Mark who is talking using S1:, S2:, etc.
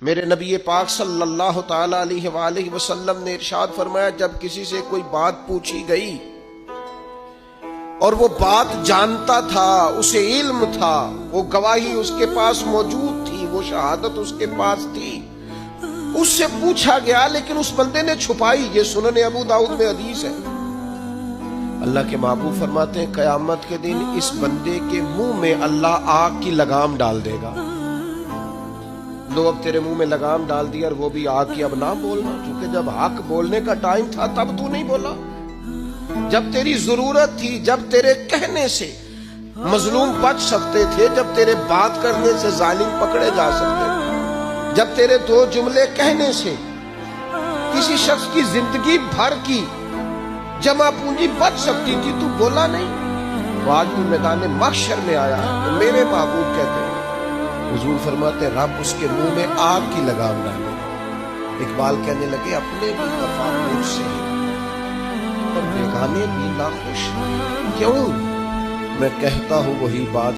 S1: میرے نبی پاک صلی اللہ تعالی علیہ وآلہ وسلم نے ارشاد فرمایا، جب کسی سے کوئی بات پوچھی گئی اور وہ بات جانتا تھا، اسے علم تھا، وہ گواہی اس کے پاس موجود تھی، وہ شہادت اس کے پاس تھی، اس سے پوچھا گیا لیکن اس بندے نے چھپائی۔ یہ سنن ابو داؤد میں حدیث ہے۔ اللہ کے محبوب فرماتے ہیں قیامت کے دن اس بندے کے منہ میں اللہ آگ کی لگام ڈال دے گا۔ لو اب تیرے منہ میں لگام ڈال دیا اور وہ بھی آگ کی، اب نہ بولنا، کیونکہ جب حق بولنے کا ٹائم تھا تب تو نہیں بولا، جب تیری ضرورت تھی، جب تیرے کہنے سے مظلوم بچ سکتے تھے، جب تیرے بات کرنے سے ظالم پکڑے جا سکتے تھے، جب تیرے دو جملے کہنے سے کسی شخص کی زندگی بھر کی جمع پونجی بچ سکتی تھی، تو بولا نہیں۔ وہ آج بھی میدان محشر میں آیا ہے تو میرے محبوب کہتے ہیں، حضور فرماتے ہیں رب اس کے منہ میں آگ کی لگام ڈالے۔ اقبال کہنے لگے اپنے بھی وفا مجھ سے اور بیگانے بھی ناخوش، کیوں؟ میں کہتا ہوں وہی بات